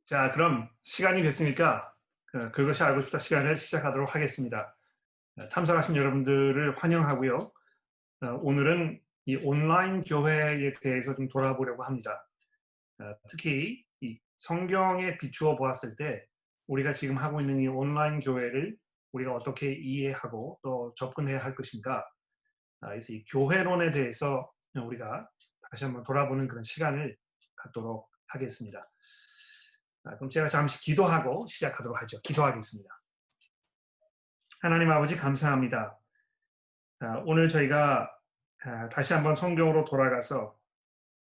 자, 그럼 시간이 됐으니까 그것이 알고 싶다 시간을 시작하도록 하겠습니다. 참석하신 여러분들을 환영하고요. 오늘은 이 온라인 교회에 대해서 좀 돌아보려고 합니다. 특히 이 성경에 비추어 보았을 때 우리가 지금 하고 있는 이 온라인 교회를 우리가 어떻게 이해하고 또 접근해야 할 것인가. 그래서 이 교회론에 대해서 우리가 다시 한번 돌아보는 그런 시간을 갖도록 하겠습니다. 그럼 제가 잠시 기도하고 시작하도록 하죠. 기도하겠습니다. 하나님 아버지 감사합니다. 오늘 저희가 다시 한번 성경으로 돌아가서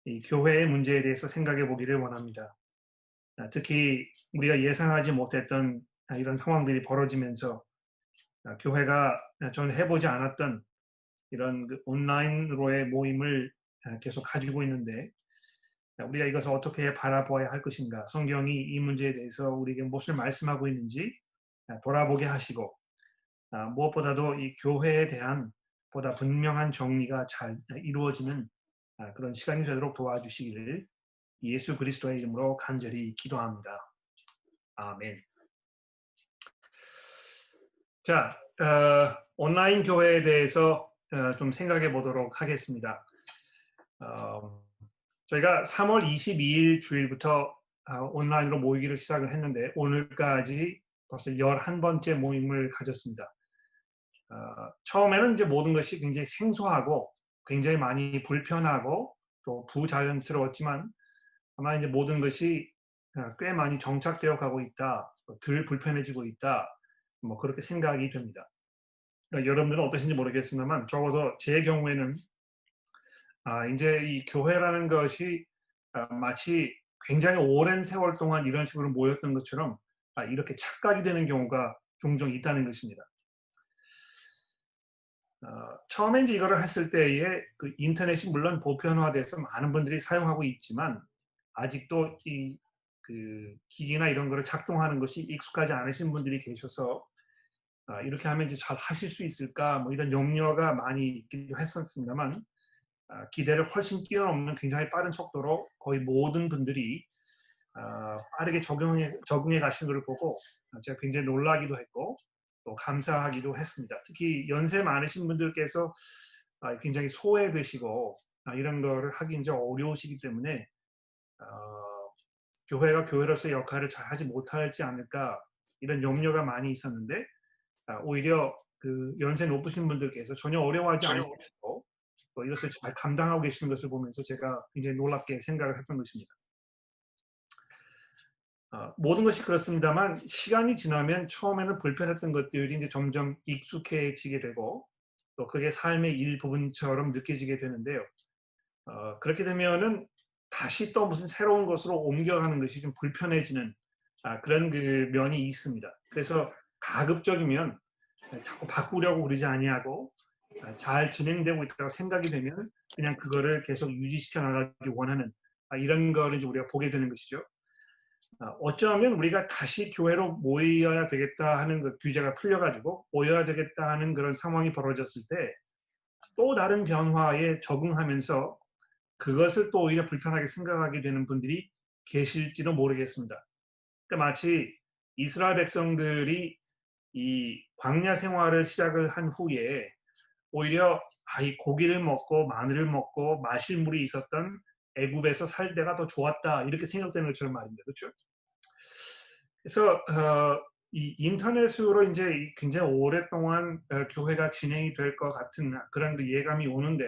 이 교회의 문제에 대해서 생각해 보기를 원합니다. 특히 우리가 예상하지 못했던 이런 상황들이 벌어지면서 교회가 전에 해보지 않았던 이런 그 온라인으로의 모임을 계속 가지고 있는데 우리가 이것을 어떻게 바라보아야 할 것인가, 성경이 이 문제에 대해서 우리에게 무엇을 말씀하고 있는지 돌아보게 하시고, 무엇보다도 이 교회에 대한 보다 분명한 정리가 잘 이루어지는 그런 시간이 되도록 도와주시기를 예수 그리스도의 이름으로 간절히 기도합니다. 아멘. 자, 온라인 교회에 대해서 좀 생각해 보도록 하겠습니다. 저희가 3월 22일 주일부터 온라인으로 모이기를 시작을 했는데 오늘까지 벌써 11번째 모임을 가졌습니다. 처음에는 이제 모든 것이 굉장히 생소하고 굉장히 많이 불편하고 또 부자연스러웠지만 아마 이제 모든 것이 꽤 많이 정착되어 가고 있다, 덜 불편해지고 있다, 뭐 그렇게 생각이 됩니다. 그러니까 여러분들은 어떠신지 모르겠습니다만 적어도 제 경우에는 이제 이 교회라는 것이 마치 굉장히 오랜 세월 동안 이런 식으로 모였던 것처럼 이렇게 착각이 되는 경우가 종종 있다는 것입니다. 처음에 이제 이거를 했을 때에 그 인터넷이 물론 보편화돼서 많은 분들이 사용하고 있지만 아직도 이 그 기기나 이런 거를 작동하는 것이 익숙하지 않으신 분들이 계셔서 이렇게 하면 이제 잘 하실 수 있을까 뭐 이런 염려가 많이 있기도 했었습니다만 기대를 훨씬 뛰어넘는 굉장히 빠른 속도로 거의 모든 분들이 빠르게 적응해 가시는 것을 보고 제가 굉장히 놀라기도 했고 또 감사하기도 했습니다. 특히 연세 많으신 분들께서 굉장히 소외되시고 이런 거를 하기 이제 어려우시기 때문에 교회가 교회로서의 역할을 잘 하지 못하지 않을까 이런 염려가 많이 있었는데 오히려 그 연세 높으신 분들께서 전혀 어려워하지 않으시고 또 이것을 잘 감당하고 계시는 것을 보면서 제가 굉장히 놀랍게 생각을 했던 것입니다. 모든 것이 그렇습니다만 시간이 지나면 처음에는 불편했던 것들이 이제 점점 익숙해지게 되고 또 그게 삶의 일부분처럼 느껴지게 되는데요. 그렇게 되면은 다시 또 무슨 새로운 것으로 옮겨가는 것이 좀 불편해지는 그런 그 면이 있습니다. 그래서 가급적이면 자꾸 바꾸려고 그러지 아니하고 잘 진행되고 있다고 생각이 되면 그냥 그거를 계속 유지시켜 나가기 원하는 이런 거를 이제 우리가 보게 되는 것이죠. 어쩌면 우리가 다시 교회로 모여야 되겠다 하는 그 규제가 풀려가지고 모여야 되겠다 하는 그런 상황이 벌어졌을 때 또 다른 변화에 적응하면서 그것을 또 오히려 불편하게 생각하게 되는 분들이 계실지도 모르겠습니다. 그러니까 마치 이스라엘 백성들이 이 광야 생활을 시작을 한 후에 오히려 이 고기를 먹고 마늘을 먹고 마실 물이 있었던 애굽에서 살 때가 더 좋았다 이렇게 생각되는 것처럼 말입니다. 그렇죠? 그래서 이 인터넷으로 이제 굉장히 오랫동안 교회가 진행이 될 것 같은 그런 그 예감이 오는데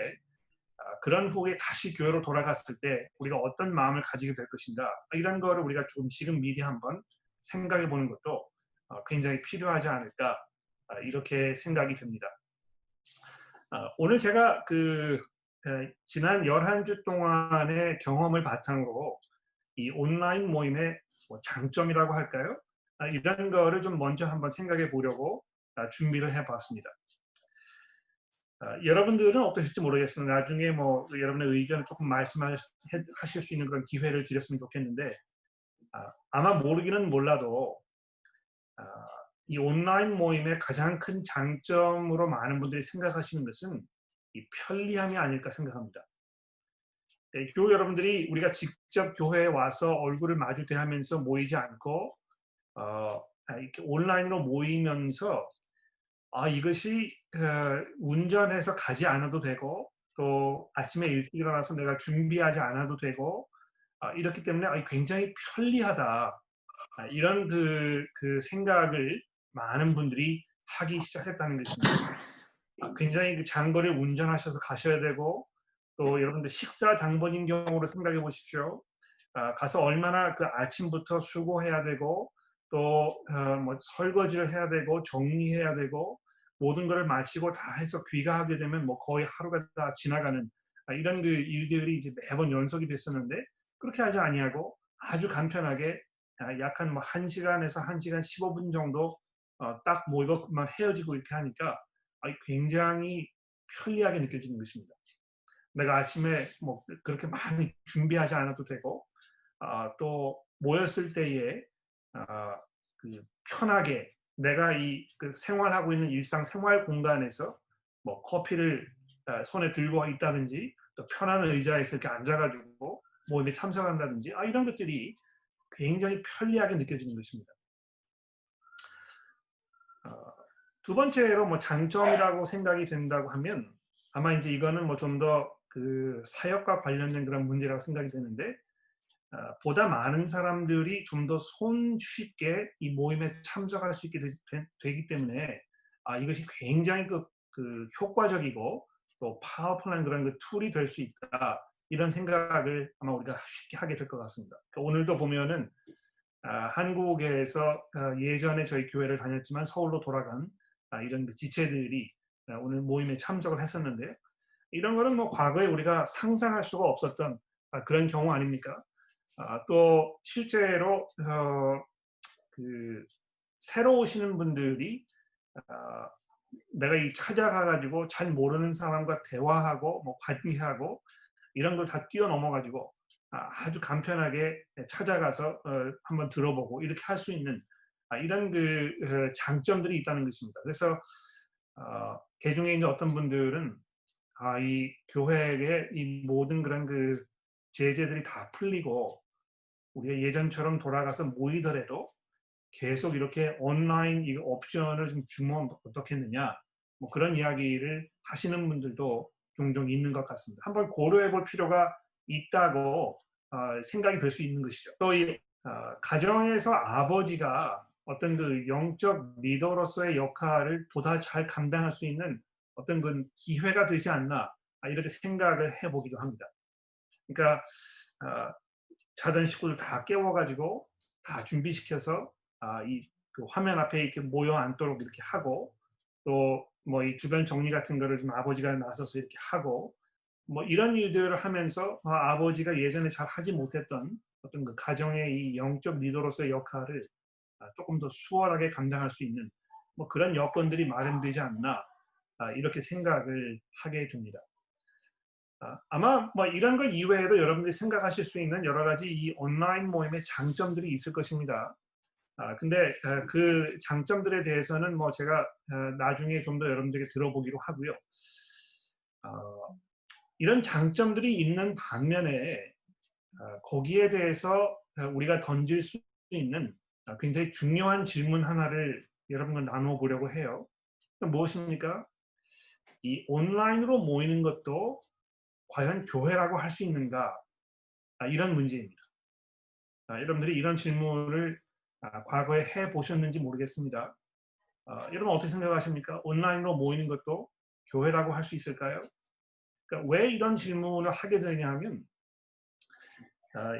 그런 후에 다시 교회로 돌아갔을 때 우리가 어떤 마음을 가지게 될 것인가 이런 거를 우리가 좀 지금 미리 한번 생각해 보는 것도 굉장히 필요하지 않을까 이렇게 생각이 듭니다. 오늘 제가 그 지난 11주 동안의 경험을 바탕으로 이 온라인 모임의 뭐 장점이라고 할까요? 이런 거를 좀 먼저 한번 생각해 보려고 준비를 해 봤습니다. 여러분들은 어떠실지 모르겠습니다. 나중에 뭐 여러분의 의견을 조금 말씀하실 수 있는 그런 기회를 드렸으면 좋겠는데 아마 모르기는 몰라도 아, 이 온라인 모임의 가장 큰 장점으로 많은 분들이 생각하시는 것은 이 편리함이 아닐까 생각합니다. 교우 여러분들이 우리가 직접 교회에 와서 얼굴을 마주 대하면서 모이지 않고 이렇게 온라인으로 모이면서 이것이 운전해서 가지 않아도 되고 또 아침에 일찍 일어나서 내가 준비하지 않아도 되고 이렇기 때문에 굉장히 편리하다. 이런 그 생각을 많은 분들이 하기 시작했다는 것입니다. 굉장히 그 장거리 운전하셔서 가셔야 되고 또 여러분들 식사 당번인 경우로 생각해 보십시오. 가서 얼마나 그 아침부터 수고해야 되고 또 뭐 설거지를 해야 되고 정리해야 되고 모든 것을 마치고 다 해서 귀가하게 되면 뭐 거의 하루가 다 지나가는 이런 그 일들이 이제 매번 연속이 됐었는데 그렇게 하지 아니하고 아주 간편하게 약 한 뭐 1시간에서 1시간 15분 정도 딱 모이고만 헤어지고 이렇게 하니까 굉장히 편리하게 느껴지는 것입니다. 내가 아침에 뭐 그렇게 많이 준비하지 않아도 되고 또 모였을 때에 그 편하게 내가 이 그 생활하고 있는 일상 생활 공간에서 뭐 커피를 손에 들고 있다든지 또 편한 의자에서 이렇게 앉아 가지고 모임에 참석한다든지 이런 것들이 굉장히 편리하게 느껴지는 것입니다. 어 두 번째로 뭐 장점이라고 생각이 된다고 하면 아마 인제 이거는 뭐 좀 더 그 사역과 관련된 그런 문제라고 생각이 되는데 보다 많은 사람들이 좀 더 손쉽게 이 모임에 참석할 수 있게 되기 때문에 이것이 굉장히 그 효과적이고 또 파워풀한 그런 그 툴이 될 수 있다. 이런 생각을 아마 우리가 쉽게 하게 될 것 같습니다. 그러니까 오늘도 보면은 한국에서 예전에 저희 교회를 다녔지만 서울로 돌아간 이런 그 지체들이 오늘 모임에 참석을 했었는데 이런 거는 뭐 과거에 우리가 상상할 수가 없었던 그런 경우 아닙니까? 또 실제로 그 새로 오시는 분들이 아 내가 이 찾아가 가지고 잘 모르는 사람과 대화하고 뭐 관계하고 이런 걸 다 뛰어넘어 가지고 아주 간편하게 찾아가서 한번 들어보고 이렇게 할 수 있는 이런 그 장점들이 있다는 것입니다. 그래서 개중에 이제 어떤 분들은 이 교회의 이 모든 그런 그 제재들이 다 풀리고 우리가 예전처럼 돌아가서 모이더라도 계속 이렇게 온라인 이 옵션을 좀 주면 어떻겠느냐 뭐 그런 이야기를 하시는 분들도 종종 있는 것 같습니다. 한번 고려해 볼 필요가 있다고 생각이 될 수 있는 것이죠. 또 이 가정에서 아버지가 어떤 그 영적 리더로서의 역할을 보다 잘 감당할 수 있는 어떤 그 기회가 되지 않나 이렇게 생각을 해보기도 합니다. 그러니까 아, 자던 식구들 다 깨워가지고 다 준비시켜서 이 그 화면 앞에 이렇게 모여 앉도록 이렇게 하고 또 뭐 이 주변 정리 같은 거를 좀 아버지가 나서서 이렇게 하고 뭐 이런 일들을 하면서 아버지가 예전에 잘 하지 못했던 어떤 그 가정의 이 영적 리더로서의 역할을 조금 더 수월하게 감당할 수 있는 뭐 그런 여건들이 마련되지 않나 이렇게 생각을 하게 됩니다. 아마 뭐 이런 것 이외에도 여러분들이 생각하실 수 있는 여러 가지 이 온라인 모임의 장점들이 있을 것입니다. 근데 그 장점들에 대해서는 뭐 제가 나중에 좀 더 여러분들에게 들어보기로 하고요. 어, 이런 장점들이 있는 반면에 거기에 대해서 우리가 던질 수 있는 굉장히 중요한 질문 하나를 여러분과 나눠 보려고 해요. 무엇입니까? 이 온라인으로 모이는 것도 과연 교회라고 할 수 있는가? 이런 문제입니다. 여러분들이 이런 질문을 과거에 해 보셨는지 모르겠습니다. 여러분 어떻게 생각하십니까? 온라인으로 모이는 것도 교회라고 할 수 있을까요? 그러니까 왜 이런 질문을 하게 되냐 하면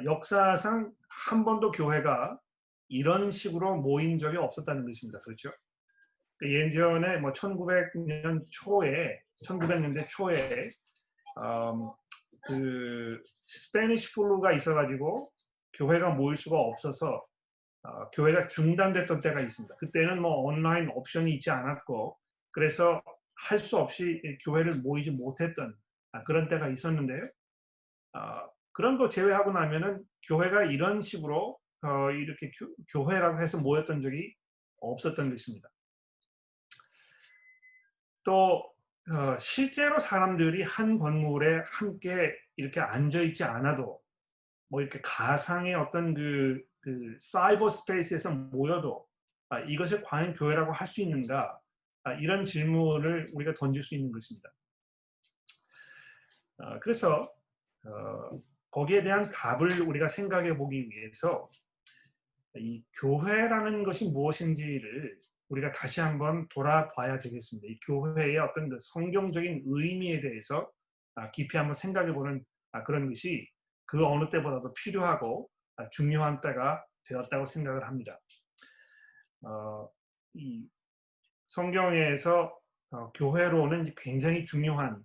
역사상 한 번도 교회가 이런 식으로 모인 적이 없었다는 것입니다. 그렇죠? 예전에 뭐 1900년대 초에 그 스페니시 플루가 있어가지고 교회가 모일 수가 없어서 교회가 중단됐던 때가 있습니다. 그때는 뭐 온라인 옵션이 있지 않았고 그래서 할 수 없이 교회를 모이지 못했던 그런 때가 있었는데요. 그런 거 제외하고 나면은 교회가 이런 식으로 이렇게 교회라고 해서 모였던 적이 없었던 것입니다. 또 실제로 사람들이 한 건물에 함께 이렇게 앉아 있지 않아도 뭐 이렇게 가상의 어떤 사이버 스페이스에서 모여도 이것을 과연 교회라고 할 수 있는가? 이런 질문을 우리가 던질 수 있는 것입니다. 그래서 거기에 대한 답을 우리가 생각해 보기 위해서 이 교회라는 것이 무엇인지를 우리가 다시 한번 돌아봐야 되겠습니다. 이 교회의 어떤 성경적인 의미에 대해서 깊이 한번 생각해 보는 그런 것이 그 어느 때보다도 필요하고 중요한 때가 되었다고 생각을 합니다. 이 성경에서 교회로는 굉장히 중요한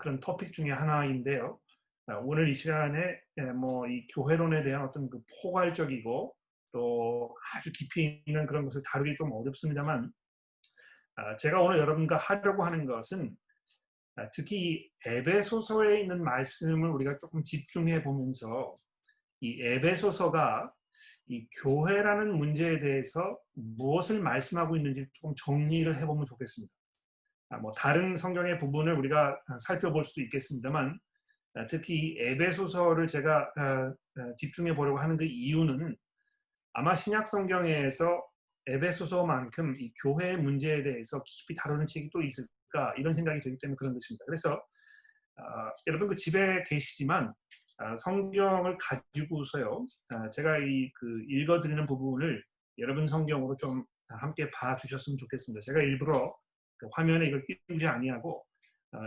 그런 토픽 중에 하나인데요. 오늘 이 시간에 뭐 이 교회론에 대한 어떤 포괄적이고 또 아주 깊이 있는 그런 것을 다루기 좀 어렵습니다만, 제가 오늘 여러분과 하려고 하는 것은 특히 이 에베소서에 있는 말씀을 우리가 조금 집중해 보면서 이 에베소서가 이 교회라는 문제에 대해서 무엇을 말씀하고 있는지 조금 정리를 해보면 좋겠습니다. 뭐 다른 성경의 부분을 우리가 살펴볼 수도 있겠습니다만, 특히 이 에베소서를 제가 집중해 보려고 하는 그 이유는 아마 신약 성경에서 에베소서만큼 이 교회의 문제에 대해서 깊이 다루는 책이 또 있을까 이런 생각이 들기 때문에 그런 것입니다. 그래서 여러분 그 집에 계시지만 성경을 가지고서요, 제가 읽어드리는 부분을 여러분 성경으로 좀 함께 봐주셨으면 좋겠습니다. 제가 일부러 화면에 이걸 띄우지 아니하고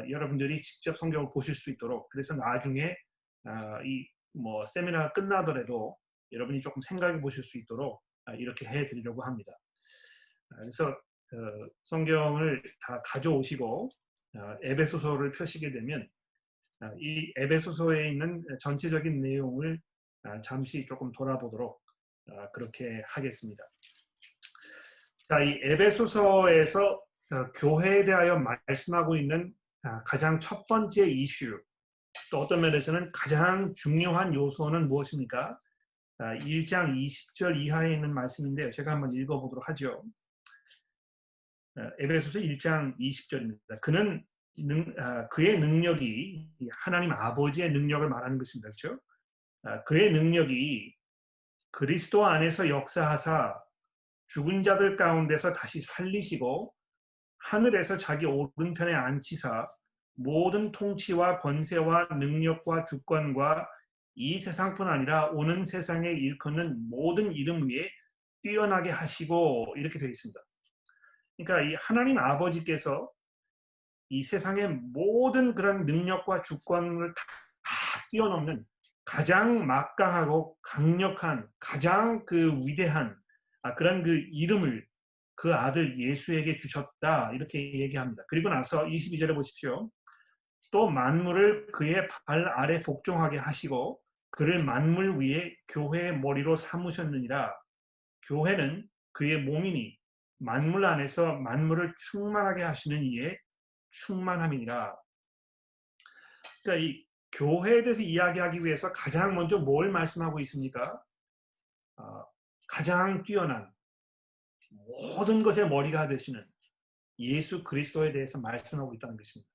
여러분들이 직접 성경을 보실 수 있도록, 그래서 나중에 이 뭐 세미나가 끝나더라도 여러분이 조금 생각해 보실 수 있도록 이렇게 해드리려고 합니다. 그래서 성경을 다 가져오시고 에베소서를 펴시게 되면 이 에베소서에 있는 전체적인 내용을 잠시 조금 돌아보도록 그렇게 하겠습니다. 자, 이 에베소서에서 교회에 대하여 말씀하고 있는 가장 첫 번째 이슈, 또 어떤 면에서는 가장 중요한 요소는 무엇입니까? 1장 20절 이하에 있는 말씀인데요. 제가 한번 읽어보도록 하죠. 에베소서 1장 20절입니다. 그의 능력이 하나님 아버지의 능력을 말하는 것입니다. 그렇죠? 그의 능력이 그리스도 안에서 역사하사 죽은 자들 가운데서 다시 살리시고 하늘에서 자기 오른편에 앉히사 모든 통치와 권세와 능력과 주권과 이 세상뿐 아니라 오는 세상에 일컫는 모든 이름 위에 뛰어나게 하시고, 이렇게 되어 있습니다. 그러니까 이 하나님 아버지께서 이 세상의 모든 그런 능력과 주권을 다 뛰어넘는 가장 막강하고 강력한 가장 위대한 그런 이름을 그 아들 예수에게 주셨다, 이렇게 얘기합니다. 그리고 나서 22절에 보십시오. 또 만물을 그의 발 아래 복종하게 하시고 그를 만물 위에 교회의 머리로 삼으셨느니라. 교회는 그의 몸이니 만물 안에서 만물을 충만하게 하시는 이의 충만함이니라. 그러니까 이 교회에 대해서 이야기하기 위해서 가장 먼저 뭘 말씀하고 있습니까? 가장 뛰어난 모든 것의 머리가 되시는 예수 그리스도에 대해서 말씀하고 있다는 것입니다.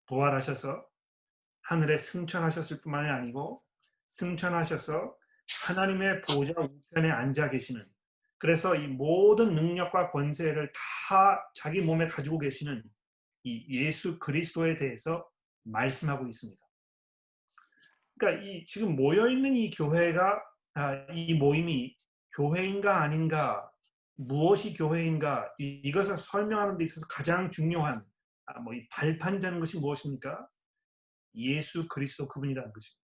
부활하셔서 하늘에 승천하셨을 뿐만이 아니고 승천하셔서 하나님의 보좌 우편에 앉아 계시는, 그래서 이 모든 능력과 권세를 다 자기 몸에 가지고 계시는 이 예수 그리스도에 대해서 말씀하고 있습니다. 그러니까 이 지금 모여 있는 이 교회가 이 모임이 교회인가 아닌가, 무엇이 교회인가, 이것을 설명하는 데 있어서 가장 중요한 뭐 이 발판이 되는 것이 무엇입니까? 예수 그리스도 그분이라는 것입니다.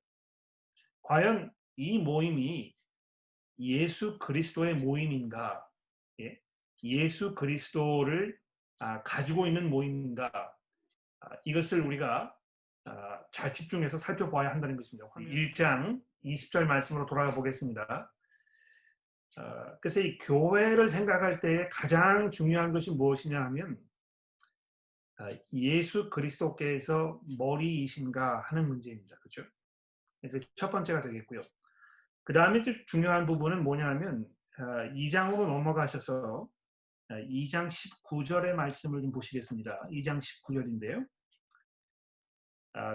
과연 이 모임이 예수 그리스도의 모임인가? 예? 예수 그리스도를 가지고 있는 모임인가? 이것을 우리가 잘 집중해서 살펴봐야 한다는 것입니다. 1장 20절 말씀으로 돌아가 보겠습니다. 그래서 이 교회를 생각할 때 가장 중요한 것이 무엇이냐 하면 예수 그리스도께서 머리이신가 하는 문제입니다. 그렇죠? 첫 번째가 되겠고요. 그 다음에 중요한 부분은 뭐냐 하면 2장으로 넘어가셔서 2장 19절의 말씀을 좀 보시겠습니다. 2장 19절인데요.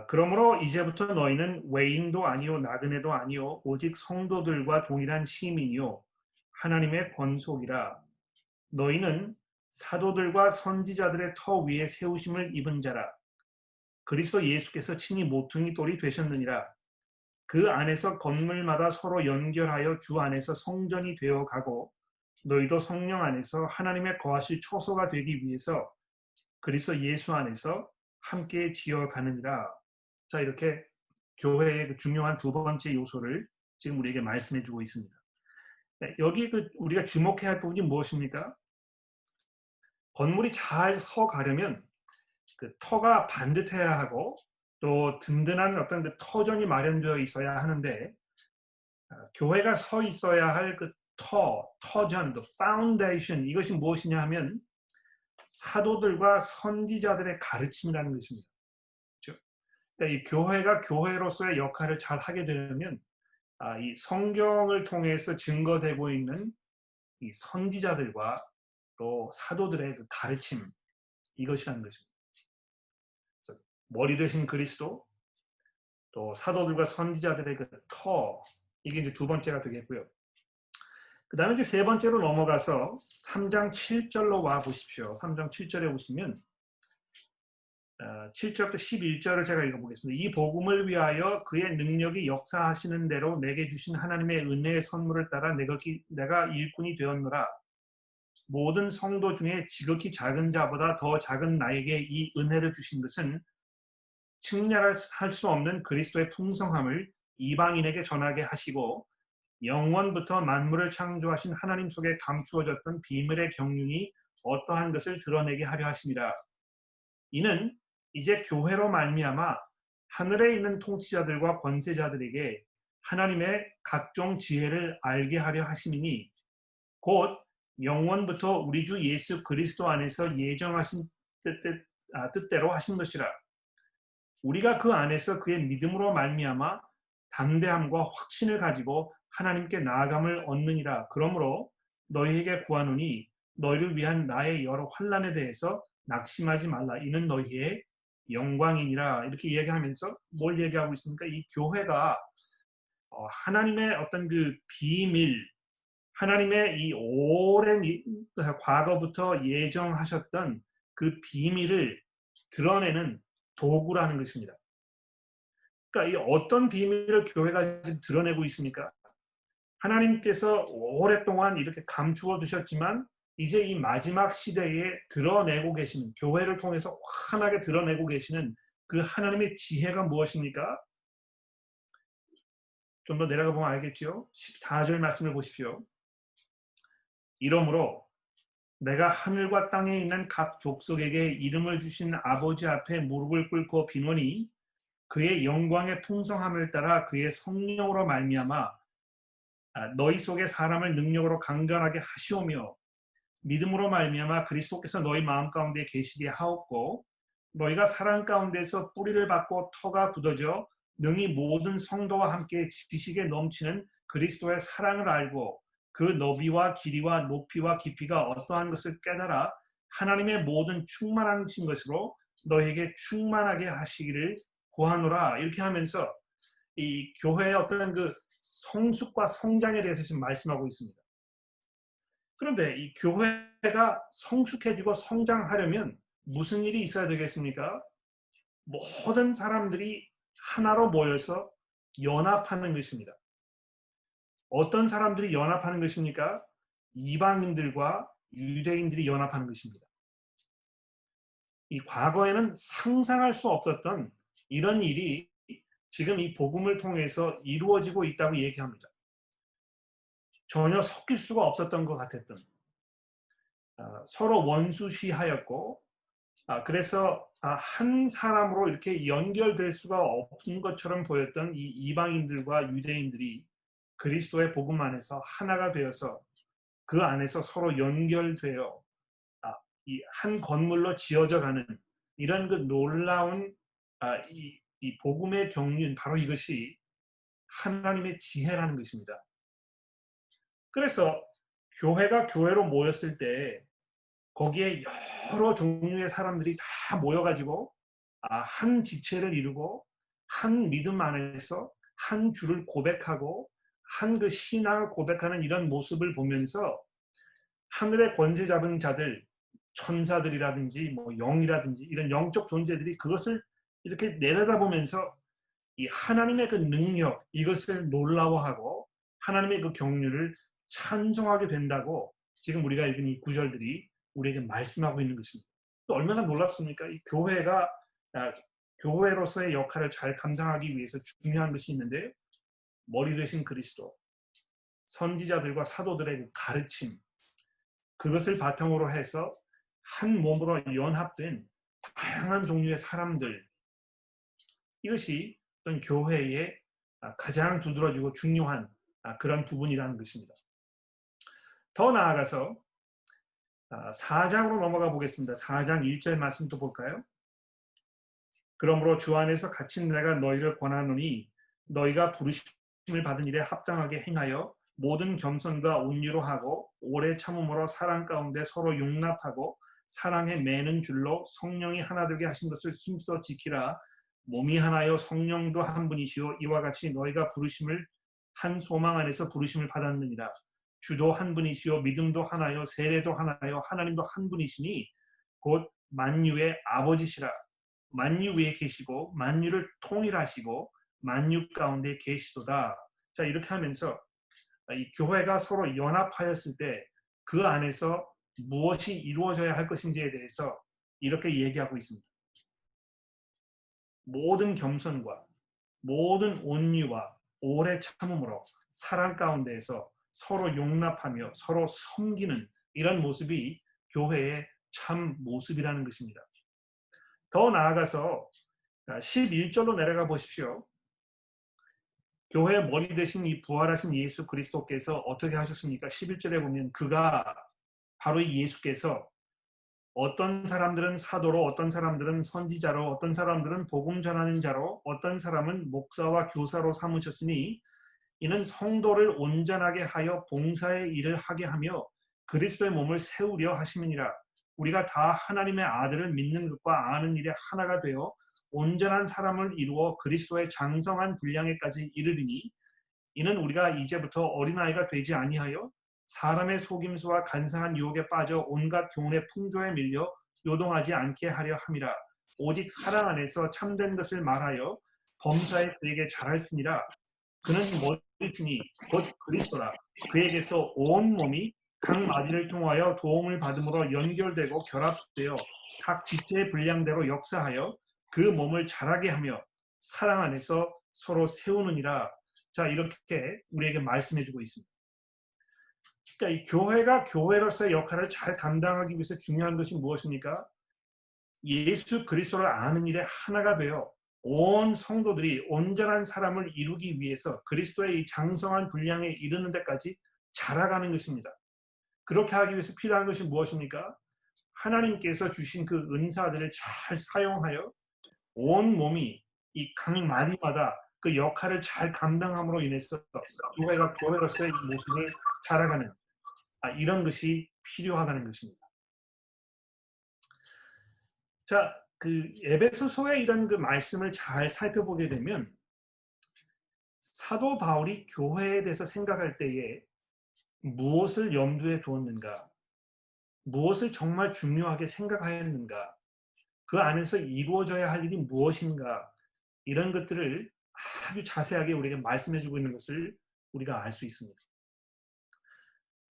그러므로 이제부터 너희는 외인도 아니요 나그네도 아니요 오직 성도들과 동일한 시민이요 하나님의 권속이라. 너희는 사도들과 선지자들의 터 위에 세우심을 입은 자라. 그리스도 예수께서 친히 모퉁이 돌이 되셨느니라. 그 안에서 건물마다 서로 연결하여 주 안에서 성전이 되어 가고 너희도 성령 안에서 하나님의 거하실 초소가 되기 위해서 그리스도 예수 안에서 함께 지어가느니라. 자, 이렇게 교회의 그 중요한 두 번째 요소를 지금 우리에게 말씀해 주고 있습니다. 여기 우리가 주목해야 할 부분이 무엇입니까? 건물이 잘 서가려면 그 터가 반듯해야 하고 또 든든한 어떤 그 터전이 마련되어 있어야 하는데 교회가 서 있어야 할 그 터전, 그 파운데이션 이것이 무엇이냐 하면 사도들과 선지자들의 가르침이라는 것입니다. 그렇죠? 그러니까 이 교회가 교회로서의 역할을 잘 하게 되면 이 성경을 통해서 증거되고 있는 이 선지자들과 또 사도들의 그 가르침 이것이라는 것입니다. 그래서 머리 되신 그리스도 또 사도들과 선지자들의 그 이게 이제 두 번째가 되겠고요. 그 다음에 이제 세 번째로 넘어가서 3장 7절로 와 보십시오. 3장 7절에 보시면 7절부터 11절을 제가 읽어보겠습니다. 이 복음을 위하여 그의 능력이 역사하시는 대로 내게 주신 하나님의 은혜의 선물을 따라 내가 일꾼이 되었노라. 모든 성도 중에 지극히 작은 자보다 더 작은 나에게 이 은혜를 주신 것은 측량할 수 없는 그리스도의 풍성함을 이방인에게 전하게 하시고 영원부터 만물을 창조하신 하나님 속에 감추어졌던 비밀의 경륜이 어떠한 것을 드러내게 하려 하심이라. 이는 이제 교회로 말미암아 하늘에 있는 통치자들과 권세자들에게 하나님의 각종 지혜를 알게 하려 하심이니 곧 영원부터 우리 주 예수 그리스도 안에서 예정하신 뜻대로 하신 것이라. 우리가 그 안에서 그의 믿음으로 말미암아 담대함과 확신을 가지고 하나님께 나아감을 얻느니라. 그러므로 너희에게 구하노니 너희를 위한 나의 여러 환난에 대해서 낙심하지 말라. 이는 너희의 영광이니라. 이렇게 얘기하면서 뭘 얘기하고 있습니까? 이 교회가 하나님의 어떤 그 비밀, 하나님의 이 오랜 과거부터 예정하셨던 그 비밀을 드러내는 도구라는 것입니다. 그러니까 이 어떤 비밀을 교회가 지금 드러내고 있습니까? 하나님께서 오랫동안 이렇게 감추어 두셨지만 이제 이 마지막 시대에 드러내고 계시는, 교회를 통해서 환하게 드러내고 계시는 그 하나님의 지혜가 무엇입니까? 좀 더 내려가 보면 알겠죠? 14절 말씀을 보십시오. 이러므로 내가 하늘과 땅에 있는 각 족속에게 이름을 주신 아버지 앞에 무릎을 꿇고 비노니 그의 영광의 풍성함을 따라 그의 성령으로 말미암아 너희 속에 사람을 능력으로 강건하게 하시오며 믿음으로 말미암아 그리스도께서 너희 마음 가운데 계시게 하옵고 너희가 사랑 가운데서 뿌리를 받고 터가 굳어져 능히 모든 성도와 함께 지식에 넘치는 그리스도의 사랑을 알고 그 너비와 길이와 높이와 깊이가 어떠한 것을 깨달아 하나님의 모든 충만하신 것으로 너희에게 충만하게 하시기를 구하노라. 이렇게 하면서 이 교회의 어떤 그 성숙과 성장에 대해서 지금 말씀하고 있습니다. 그런데 이 교회가 성숙해지고 성장하려면 무슨 일이 있어야 되겠습니까? 모든 사람들이 하나로 모여서 연합하는 것입니다. 어떤 사람들이 연합하는 것입니까? 이방인들과 유대인들이 연합하는 것입니다. 이 과거에는 상상할 수 없었던 이런 일이 지금 이 복음을 통해서 이루어지고 있다고 얘기합니다. 전혀 섞일 수가 없었던 것 같았던 서로 원수시하였고 그래서 한 사람으로 이렇게 연결될 수가 없는 것처럼 보였던 이 이방인들과 유대인들이 그리스도의 복음 안에서 하나가 되어서 그 안에서 서로 연결되어 이 한 건물로 지어져 가는 이런 그 놀라운 이 복음의 경륜, 바로 이것이 하나님의 지혜라는 것입니다. 그래서 교회가 교회로 모였을 때 거기에 여러 종류의 사람들이 다 모여가지고 한 지체를 이루고 한 믿음 안에서 한 주를 고백하고 한 그 신앙을 고백하는 이런 모습을 보면서 하늘의 권세 잡은 자들, 천사들이라든지 뭐 영이라든지 이런 영적 존재들이 그것을 이렇게 내려다보면서 이 하나님의 그 능력, 이것을 놀라워하고 하나님의 그 경륜을 찬송하게 된다고 지금 우리가 읽은 이 구절들이 우리에게 말씀하고 있는 것입니다. 또 얼마나 놀랍습니까? 이 교회가 교회로서의 역할을 잘 감당하기 위해서 중요한 것이 있는데요. 머리 되신 그리스도, 선지자들과 사도들의 그 가르침, 그것을 바탕으로 해서 한 몸으로 연합된 다양한 종류의 사람들, 이것이 어떤 교회의 가장 두드러지고 중요한 그런 부분이라는 것입니다. 더 나아가서 4장으로 넘어가 보겠습니다. 4장 1절 말씀 좀 볼까요? 그러므로 주 안에서 갇힌 내가 너희를 권하노니 너희가 부르심을 받은 일에 합당하게 행하여 모든 겸손과 온유로 하고 오래 참음으로 사랑 가운데 서로 용납하고 사랑에 매는 줄로 성령이 하나 되게 하신 것을 힘써 지키라. 몸이 하나요 성령도 한 분이시요 이와 같이 너희가 부르심을 한 소망 안에서 부르심을 받았느니라. 주도 한 분이시요 믿음도 하나요 세례도 하나요 하나님도 한 분이시니 곧 만유의 아버지시라. 만유 위에 계시고 만유를 통일하시고 만유 가운데 계시도다. 자, 이렇게 하면서 이 교회가 서로 연합하였을 때 그 안에서 무엇이 이루어져야 할 것인지에 대해서 이렇게 얘기하고 있습니다. 모든 겸손과 모든 온유와 오래 참음으로 사랑 가운데에서 서로 용납하며 서로 섬기는 이런 모습이 교회의 참 모습이라는 것입니다. 더 나아가서 11절로 내려가 보십시오. 교회의 머리 대신 이 부활하신 예수 그리스도께서 어떻게 하셨습니까? 11절에 보면 그가 바로 이 예수께서 어떤 사람들은 사도로, 어떤 사람들은 선지자로, 어떤 사람들은 복음 전하는 자로, 어떤 사람은 목사와 교사로 삼으셨으니 이는 성도를 온전하게 하여 봉사의 일을 하게 하며 그리스도의 몸을 세우려 하심이니라. 우리가 다 하나님의 아들을 믿는 것과 아는 일에 하나가 되어 온전한 사람을 이루어 그리스도의 장성한 분량에까지 이르리니 이는 우리가 이제부터 어린아이가 되지 아니하여 사람의 속임수와 간사한 유혹에 빠져 온갖 교훈의 풍조에 밀려 요동하지 않게 하려 함이라. 오직 사랑 안에서 참된 것을 말하여 범사에 그에게 잘할지니라. 그는 머리시니 곧 그리스도라. 그에게서 온 몸이 각 마디를 통하여 도움을 받음으로 연결되고 결합되어 각 지체의 분량대로 역사하여 그 몸을 자라게 하며 사랑 안에서 서로 세우느니라. 자, 이렇게 우리에게 말씀해주고 있습니다. 그러니까 이 교회가 교회로서의 역할을 잘 감당하기 위해서 중요한 것이 무엇입니까? 예수 그리스도를 아는 일에 하나가 되어 온 성도들이 온전한 사람을 이루기 위해서 그리스도의 이 장성한 분량에 이르는 데까지 자라가는 것입니다. 그렇게 하기 위해서 필요한 것이 무엇입니까? 하나님께서 주신 그 은사들을 잘 사용하여 온 몸이 이 각 마디마다 그 역할을 잘 감당함으로 인해서 교회가 교회로서의 모습을 살아가는 이런 것이 필요하다는 것입니다. 자, 그 에베소서의 이런 그 말씀을 잘 살펴보게 되면 사도 바울이 교회에 대해서 생각할 때에 무엇을 염두에 두었는가, 무엇을 정말 중요하게 생각하였는가, 그 안에서 이루어져야 할 일이 무엇인가, 이런 것들을 아주 자세하게 우리에게 말씀해주고 있는 것을 우리가 알 수 있습니다.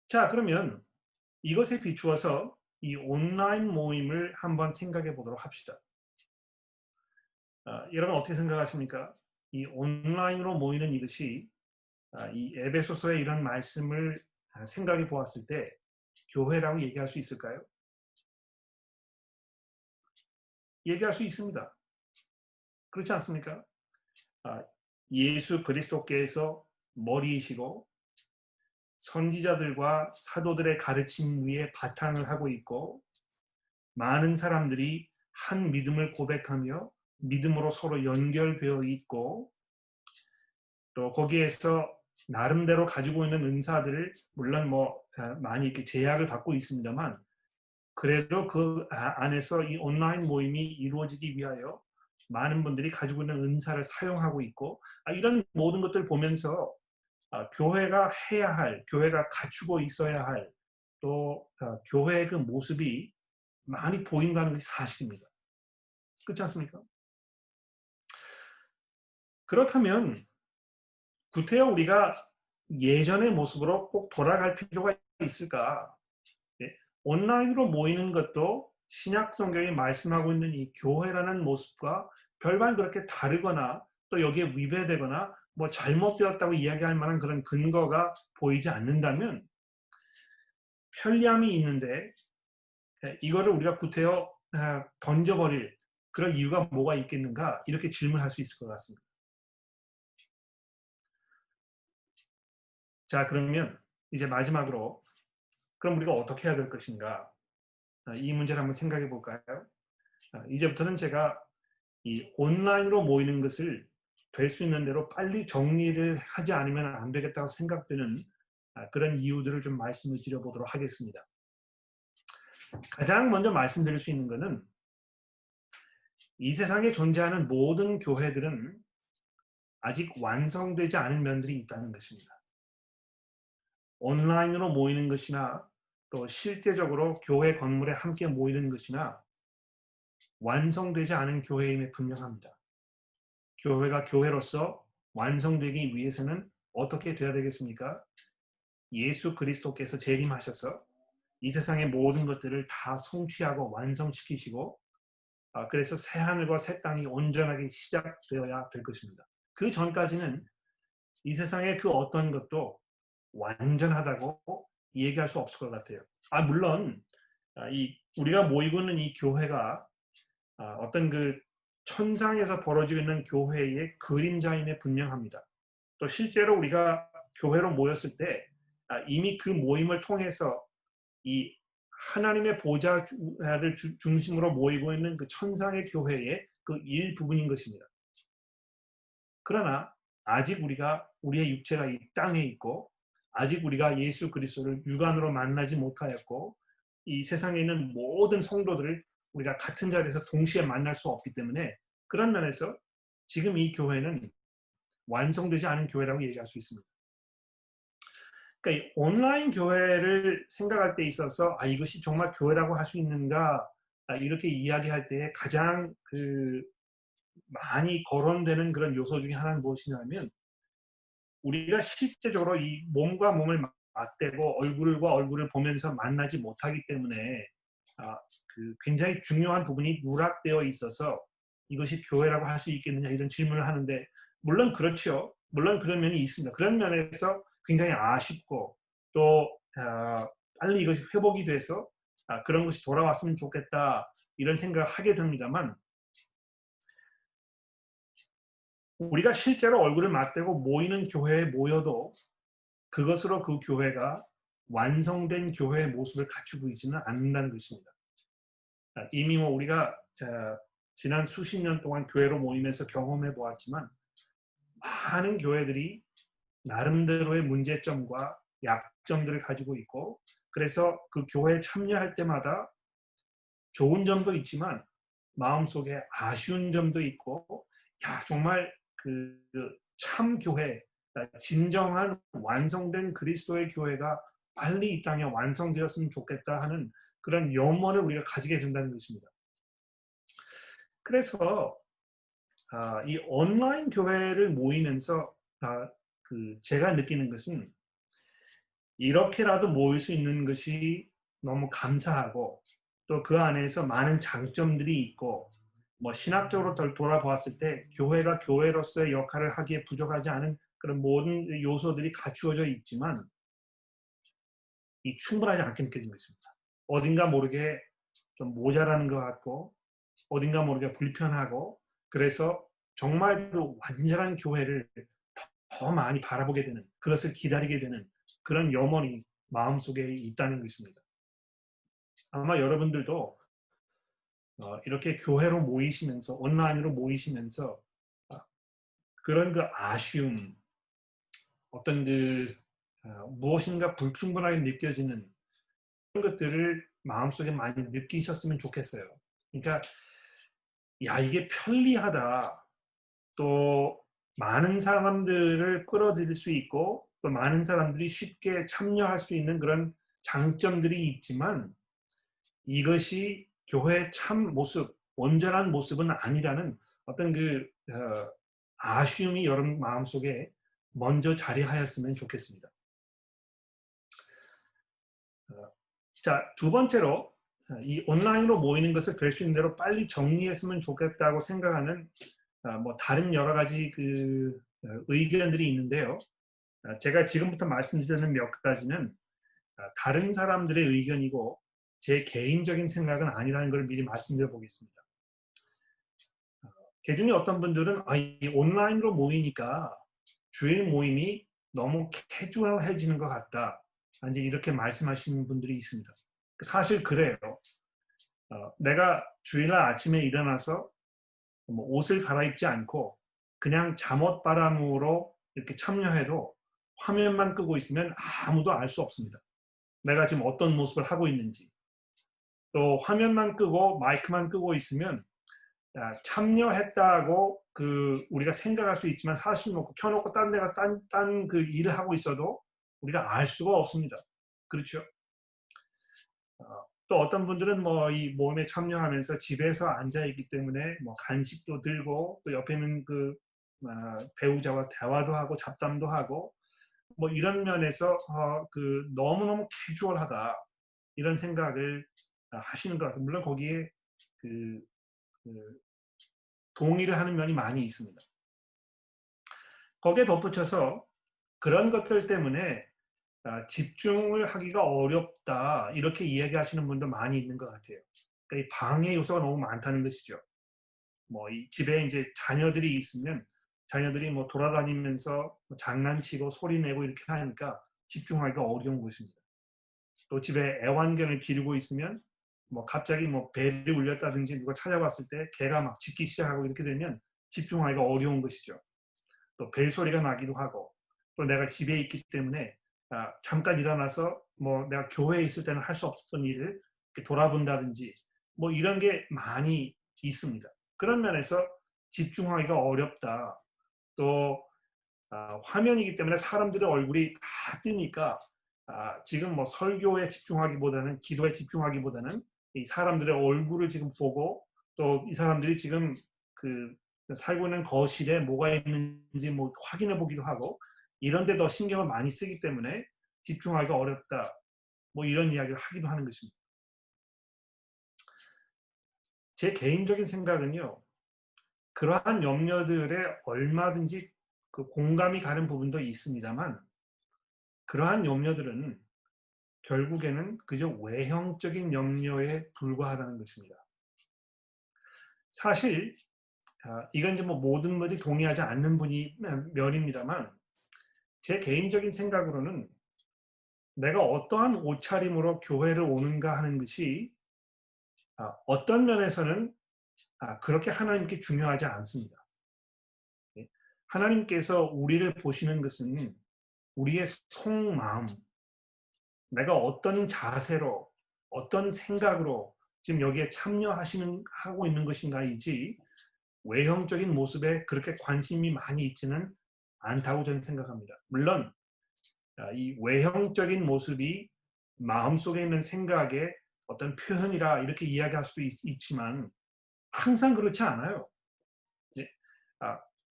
자, 그러면 이것에 비추어서 이 온라인 모임을 한번 생각해 보도록 합시다. 여러분 어떻게 생각하십니까? 이 온라인으로 모이는 이것이 이 에베소서의 이런 말씀을 생각해 보았을 때 교회라고 얘기할 수 있을까요? 얘기할 수 있습니다. 그렇지 않습니까? 예수 그리스도께서 머리이시고 선지자들과 사도들의 가르침 위에 바탕을 하고 있고 많은 사람들이 한 믿음을 고백하며 믿음으로 서로 연결되어 있고 또 거기에서 나름대로 가지고 있는 은사들을 물론 많이 이렇게 제약을 받고 있습니다만 그래도 그 안에서 이 온라인 모임이 이루어지기 위하여 많은 분들이 가지고 있는 은사를 사용하고 있고, 이런 모든 것들을 보면서 교회가 해야 할, 교회가 갖추고 있어야 할, 또 교회의 그 모습이 많이 보인다는 것이 사실입니다. 그렇지 않습니까? 그렇다면 구태여 우리가 예전의 모습으로 꼭 돌아갈 필요가 있을까? 예? 온라인으로 모이는 것도 신약 성경이 말씀하고 있는 이 교회라는 모습과 별반 그렇게 다르거나 또 여기에 위배되거나 뭐 잘못되었다고 이야기할 만한 그런 근거가 보이지 않는다면 편리함이 있는데 이거를 우리가 구태여 던져버릴 그런 이유가 뭐가 있겠는가 이렇게 질문할 수 있을 것 같습니다. 자, 그러면 이제 마지막으로 그럼 우리가 어떻게 해야 될 것인가? 이 문제를 한번 생각해 볼까요? 이제부터는 제가 이 온라인으로 모이는 것을 될 수 있는 대로 빨리 정리를 하지 않으면 안 되겠다고 생각되는 그런 이유들을 좀 말씀을 드려보도록 하겠습니다. 가장 먼저 말씀드릴 수 있는 것은 이 세상에 존재하는 모든 교회들은 아직 완성되지 않은 면들이 있다는 것입니다. 온라인으로 모이는 것이나 또 실제적으로 교회 건물에 함께 모이는 것이나 완성되지 않은 교회임에 분명합니다. 교회가 교회로서 완성되기 위해서는 어떻게 되어야 되겠습니까? 예수 그리스도께서 재림하셔서 이 세상의 모든 것들을 다 성취하고 완성시키시고 그래서 새 하늘과 새 땅이 온전하게 시작되어야 될 것입니다. 그 전까지는 이 세상의 그 어떤 것도 완전하다고 얘기할 수 없을 것 같아요. 물론 우리가 모이고 있는 이 교회가 어떤 그 천상에서 벌어지고 있는 교회의 그림자임에 분명합니다. 또 실제로 우리가 교회로 모였을 때 이미 그 모임을 통해서 이 하나님의 보좌를 중심으로 모이고 있는 그 천상의 교회의 그 일부분인 것입니다. 그러나 아직 우리의 육체가 이 땅에 있고 아직 우리가 예수 그리스도를 육안으로 만나지 못하였고 이 세상에 있는 모든 성도들을 우리가 같은 자리에서 동시에 만날 수 없기 때문에 그런 면에서 지금 이 교회는 완성되지 않은 교회라고 얘기할 수 있습니다. 그러니까 이 온라인 교회를 생각할 때 있어서 이것이 정말 교회라고 할 수 있는가 이렇게 이야기할 때 가장 많이 거론되는 그런 요소 중에 하나는 무엇이냐면 우리가 실제적으로 이 몸과 몸을 맞대고 얼굴과 얼굴을 보면서 만나지 못하기 때문에 굉장히 중요한 부분이 누락되어 있어서 이것이 교회라고 할 수 있겠느냐 이런 질문을 하는데 물론 그렇죠. 물론 그런 면이 있습니다. 그런 면에서 굉장히 아쉽고 또 빨리 이것이 회복이 돼서 그런 것이 돌아왔으면 좋겠다 이런 생각을 하게 됩니다만 우리가 실제로 얼굴을 맞대고 모이는 교회에 모여도 그것으로 그 교회가 완성된 교회의 모습을 갖추고 있지는 않는다는 것입니다. 이미 우리가 지난 수십 년 동안 교회로 모이면서 경험해 보았지만 많은 교회들이 나름대로의 문제점과 약점들을 가지고 있고 그래서 그 교회에 참여할 때마다 좋은 점도 있지만 마음속에 아쉬운 점도 있고 정말 참 교회 진정한 완성된 그리스도의 교회가 빨리 이 땅에 완성되었으면 좋겠다 하는 그런 염원을 우리가 가지게 된다는 것입니다. 그래서 이 온라인 교회를 모이면서 제가 느끼는 것은 이렇게라도 모일 수 있는 것이 너무 감사하고 또 그 안에서 많은 장점들이 있고 신학적으로 돌아보았을 때 교회가 교회로서의 역할을 하기에 부족하지 않은 그런 모든 요소들이 갖추어져 있지만 충분하지 않게 느껴진 것입니다. 어딘가 모르게 좀 모자라는 것 같고 어딘가 모르게 불편하고 그래서 정말 그 완전한 교회를 더 많이 바라보게 되는 그것을 기다리게 되는 그런 염원이 마음속에 있다는 것입니다. 아마 여러분들도 이렇게 교회로 모이시면서 온라인으로 모이시면서 그런 그 아쉬움 어떤 무엇인가 불충분하게 느껴지는 그런 것들을 마음속에 많이 느끼셨으면 좋겠어요. 그러니까 야, 이게 편리하다. 또 많은 사람들을 끌어들일 수 있고 또 많은 사람들이 쉽게 참여할 수 있는 그런 장점들이 있지만 이것이 교회의 참 모습, 온전한 모습은 아니라는 어떤 아쉬움이 여러분 마음속에 먼저 자리하였으면 좋겠습니다. 자, 두 번째로 이 온라인으로 모이는 것을 될 수 있는 대로 빨리 정리했으면 좋겠다고 생각하는 뭐 다른 여러 가지 의견들이 있는데요. 제가 지금부터 말씀드리는 몇 가지는 다른 사람들의 의견이고 제 개인적인 생각은 아니라는 걸 미리 말씀드려 보겠습니다. 그중에 어떤 분들은 이 온라인으로 모이니까 주일 모임이 너무 캐주얼해지는 것 같다. 이제 이렇게 말씀하시는 분들이 있습니다. 사실 그래요. 내가 주일날 아침에 일어나서 뭐 옷을 갈아입지 않고 그냥 잠옷바람으로 이렇게 참여해도 화면만 끄고 있으면 아무도 알 수 없습니다. 내가 지금 어떤 모습을 하고 있는지. 또 화면만 끄고 마이크만 끄고 있으면 참여했다고 우리가 생각할 수 있지만 사실 뭐 켜놓고 딴 데 가서 딴 일을 하고 있어도 우리가 알 수가 없습니다. 그렇죠? 또 어떤 분들은 뭐 이 모임에 참여하면서 집에서 앉아 있기 때문에 뭐 간식도 들고 또 옆에 있는 배우자와 대화도 하고 잡담도 하고 뭐 이런 면에서 너무너무 캐주얼하다 이런 생각을 하시는 것 같아요. 물론 거기에 그, 그 동의를 하는 면이 많이 있습니다. 거기에 덧붙여서 그런 것들 때문에 집중을 하기가 어렵다 이렇게 이야기하시는 분도 많이 있는 것 같아요. 그러니까 이 방해 요소가 너무 많다는 것이죠. 뭐 이 집에 이제 자녀들이 있으면 자녀들이 뭐 돌아다니면서 장난치고 소리 내고 이렇게 하니까 집중하기가 어려운 것입니다. 또 집에 애완견을 기르고 있으면 뭐 갑자기 뭐 배를 울렸다든지 누가 찾아왔을 때 개가 막 짖기 시작하고 이렇게 되면 집중하기가 어려운 것이죠. 또 벨소리가 나기도 하고 또 내가 집에 있기 때문에 잠깐 일어나서 뭐 내가 교회에 있을 때는 할 수 없었던 일을 돌아본다든지 뭐 이런 게 많이 있습니다. 그런 면에서 집중하기가 어렵다. 또 화면이기 때문에 사람들의 얼굴이 다 뜨니까 지금 뭐 설교에 집중하기보다는 기도에 집중하기보다는 이 사람들의 얼굴을 지금 보고 또 이 사람들이 지금 살고 있는 거실에 뭐가 있는지 뭐 확인해 보기도 하고 이런 데 더 신경을 많이 쓰기 때문에 집중하기가 어렵다. 뭐 이런 이야기를 하기도 하는 것입니다. 제 개인적인 생각은요. 그러한 염려들에 얼마든지 공감이 가는 부분도 있습니다만 그러한 염려들은 결국에는 그저 외형적인 염려에 불과하다는 것입니다. 사실 이건 이제 뭐 모든 분이 동의하지 않는 면입니다만 제 개인적인 생각으로는 내가 어떠한 옷차림으로 교회를 오는가 하는 것이 어떤 면에서는 그렇게 하나님께 중요하지 않습니다. 예. 하나님께서 우리를 보시는 것은 우리의 속마음, 내가 어떤 자세로, 어떤 생각으로 지금 여기에 하고 있는 것인가이지 외형적인 모습에 그렇게 관심이 많이 있지는 않다고 저는 생각합니다. 물론 이 외형적인 모습이 마음속에 있는 생각의 어떤 표현이라 이렇게 이야기할 수도 있지만 항상 그렇지 않아요. 예.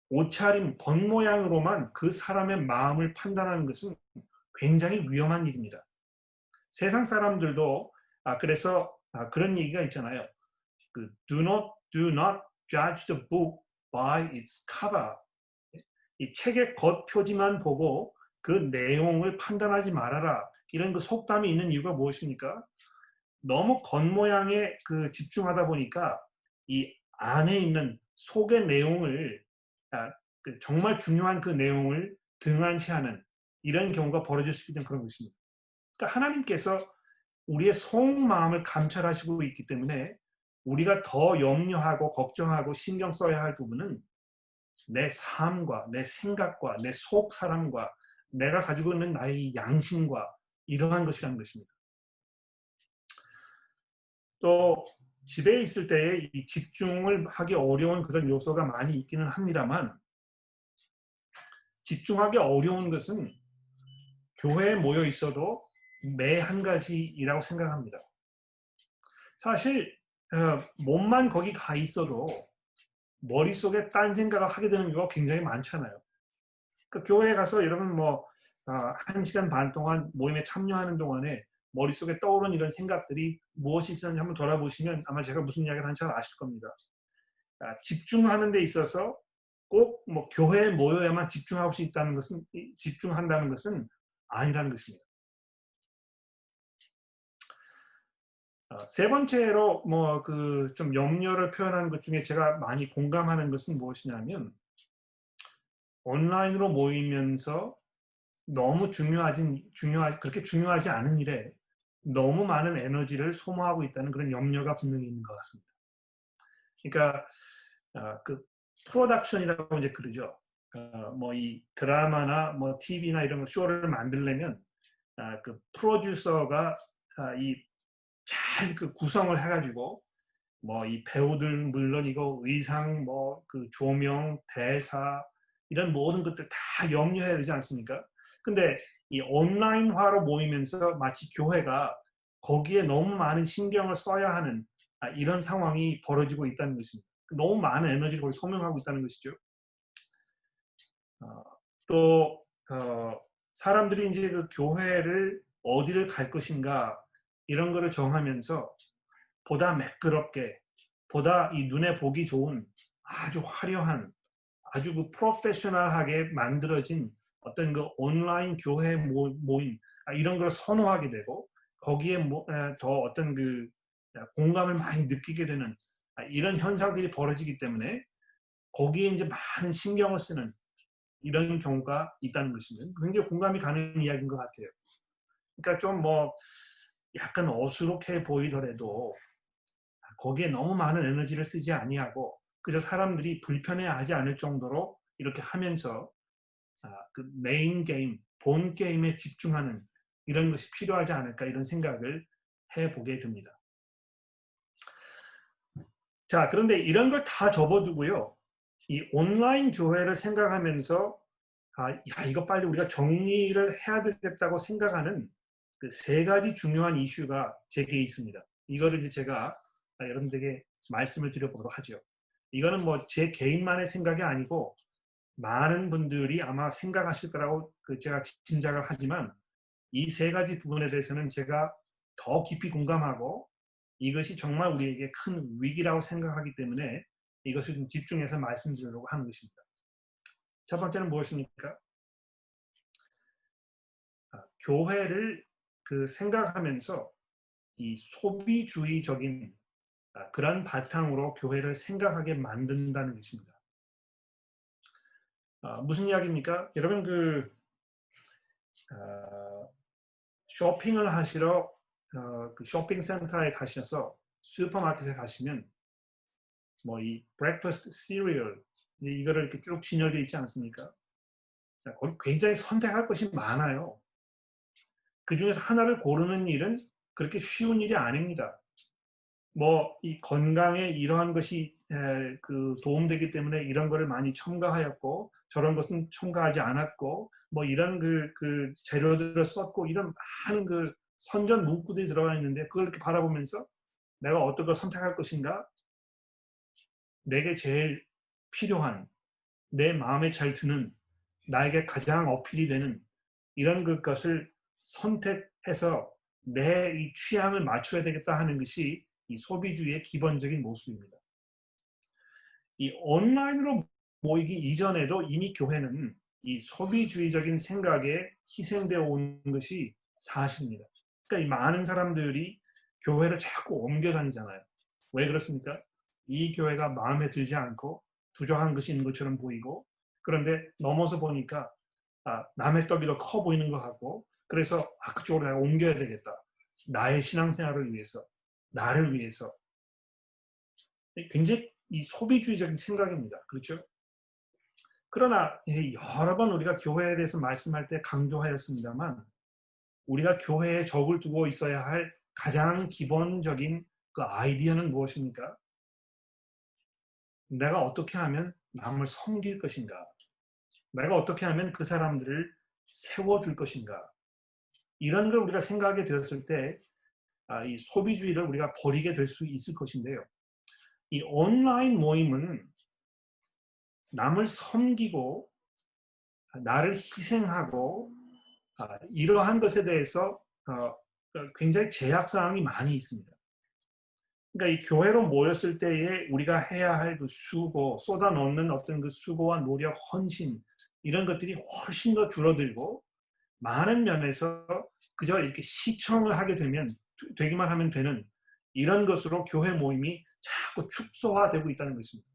옷차림, 겉모양으로만 그 사람의 마음을 판단하는 것은 굉장히 위험한 일입니다. 세상 사람들도 그래서 그런 얘기가 있잖아요. do not judge the book by its cover. 이 책의 겉표지만 보고 그 내용을 판단하지 말아라. 이런 속담이 있는 이유가 무엇입니까? 너무 겉모양에 집중하다 보니까 이 안에 있는 속의 내용을 정말 중요한 그 내용을 등한시 하는 이런 경우가 벌어질 수 있는 그런 것입니다. 그러니까 하나님께서 우리의 속마음을 감찰하시고 있기 때문에 우리가 더 염려하고 걱정하고 신경 써야 할 부분은 내 삶과 내 생각과 내 속 사람과 내가 가지고 있는 나의 양심과 이러한 것이라는 것입니다. 또 집에 있을 때에 이 집중을 하기 어려운 그런 요소가 많이 있기는 합니다만 집중하기 어려운 것은 교회에 모여 있어도 매 한 가지이라고 생각합니다. 사실 몸만 거기 가 있어도 머릿속에 딴 생각을 하게 되는 경우가 굉장히 많잖아요. 그러니까 교회에 가서 여러분 뭐 1시간 반 동안 모임에 참여하는 동안에 머릿속에 떠오르는 이런 생각들이 무엇이 있었는지 한번 돌아보시면 아마 제가 무슨 이야기를 하는지 잘 아실 겁니다. 집중하는 데 있어서 꼭 뭐 교회에 모여야만 집중할 수 있다는 것은 집중한다는 것은 아니라는 것입니다. 세 번째로 뭐 그 좀 염려를 표현하는 것 중에 제가 많이 공감하는 것은 무엇이냐면 온라인으로 모이면서 너무 그렇게 중요하지 않은 일에 너무 많은 에너지를 소모하고 있다는 그런 염려가 분명히 있는 것 같습니다. 그러니까 그 프로덕션이라고 이제 그러죠. 뭐 이 드라마나 뭐 TV나 이런 거 쇼를 만들려면 그 프로듀서가 이 잘 그 구성을 해가지고 뭐 이 배우들 물론이고 의상 뭐 그 조명 대사 이런 모든 것들 다 염려해야 되지 않습니까? 근데 이 온라인화로 모이면서 마치 교회가 거기에 너무 많은 신경을 써야 하는 이런 상황이 벌어지고 있다는 것입니다. 너무 많은 에너지를 거기 소명하고 있다는 것이죠. 어, 또 사람들이 이제 그 교회를 어디를 갈 것인가 이런 거를 정하면서 보다 매끄럽게, 보다 이 눈에 보기 좋은 아주 화려한, 아주 그 프로페셔널하게 만들어진 어떤 그 온라인 교회 모임 이런 걸 선호하게 되고 거기에 더 어떤 그 공감을 많이 느끼게 되는 이런 현상들이 벌어지기 때문에 거기에 이제 많은 신경을 쓰는 이런 경우가 있다는 것입니다. 굉장히 공감이 가는 이야기인 것 같아요. 그러니까 좀 뭐 약간 어수룩해 보이더라도 거기에 너무 많은 에너지를 쓰지 아니하고 그저 사람들이 불편해하지 않을 정도로 이렇게 하면서 그 메인 게임, 본 게임에 집중하는 이런 것이 필요하지 않을까 이런 생각을 해보게 됩니다. 자, 그런데 이런 걸 다 접어두고요. 이 온라인 교회를 생각하면서 야, 이거 빨리 우리가 정리를 해야 되겠다고 생각하는 그 세 가지 중요한 이슈가 제게 있습니다. 이거를 이제 제가 여러분들에게 말씀을 드려보도록 하죠. 이거는 뭐 제 개인만의 생각이 아니고 많은 분들이 아마 생각하실 거라고 제가 짐작을 하지만 이 세 가지 부분에 대해서는 제가 더 깊이 공감하고 이것이 정말 우리에게 큰 위기라고 생각하기 때문에 이것을 좀 집중해서 말씀드리려고 하는 것입니다. 첫 번째는 무엇입니까? 교회를 생각하면서 이 소비주의적인 그런 바탕으로 교회를 생각하게 만든다는 것입니다. 무슨 이야기입니까? 여러분 쇼핑을 하시러 그 쇼핑센터에 가셔서 슈퍼마켓에 가시면 뭐 이 브렉퍼스트 시리얼 이거를 이렇게 쭉 진열되어 있지 않습니까? 거기 굉장히 선택할 것이 많아요. 그 중에서 하나를 고르는 일은 그렇게 쉬운 일이 아닙니다. 뭐 이 건강에 이러한 것이 도움되기 때문에 이런 거를 많이 첨가하였고 저런 것은 첨가하지 않았고 뭐 이런 그 재료들을 썼고 이런 많은 그 선전 문구들이 들어가 있는데 그걸 이렇게 바라보면서 내가 어떤 걸 선택할 것인가? 내게 제일 필요한 내 마음에 잘 드는 나에게 가장 어필이 되는 이런 것을 선택해서 내 이 취향을 맞춰야 되겠다 하는 것이 이 소비주의의 기본적인 모습입니다. 이 온라인으로 모이기 이전에도 이미 교회는 이 소비주의적인 생각에 희생되어 온 것이 사실입니다. 그러니까 이 많은 사람들이 교회를 자꾸 옮겨 다니잖아요. 왜 그렇습니까? 이 교회가 마음에 들지 않고 부족한 것이 있는 것처럼 보이고 그런데 넘어서 보니까 남의 떡이 더 커 보이는 것 같고 그래서 그쪽으로 내가 옮겨야 되겠다. 나의 신앙생활을 위해서, 나를 위해서. 굉장히 이 소비주의적인 생각입니다. 그렇죠? 그러나 여러 번 우리가 교회에 대해서 말씀할 때 강조하였습니다만 우리가 교회에 적을 두고 있어야 할 가장 기본적인 그 아이디어는 무엇입니까? 내가 어떻게 하면 남을 섬길 것인가? 내가 어떻게 하면 그 사람들을 세워줄 것인가? 이런 걸 우리가 생각하게 되었을 때, 이 소비주의를 우리가 버리게 될 수 있을 것인데요. 이 온라인 모임은 남을 섬기고 나를 희생하고 이러한 것에 대해서 굉장히 제약사항이 많이 있습니다. 그러니까 이 교회로 모였을 때에 우리가 해야 할 그 수고, 쏟아놓는 어떤 그 수고와 노력, 헌신 이런 것들이 훨씬 더 줄어들고 많은 면에서 그저 이렇게 시청을 하게 되기만 하면 되는 이런 것으로 교회 모임이 자꾸 축소화되고 있다는 것입니다.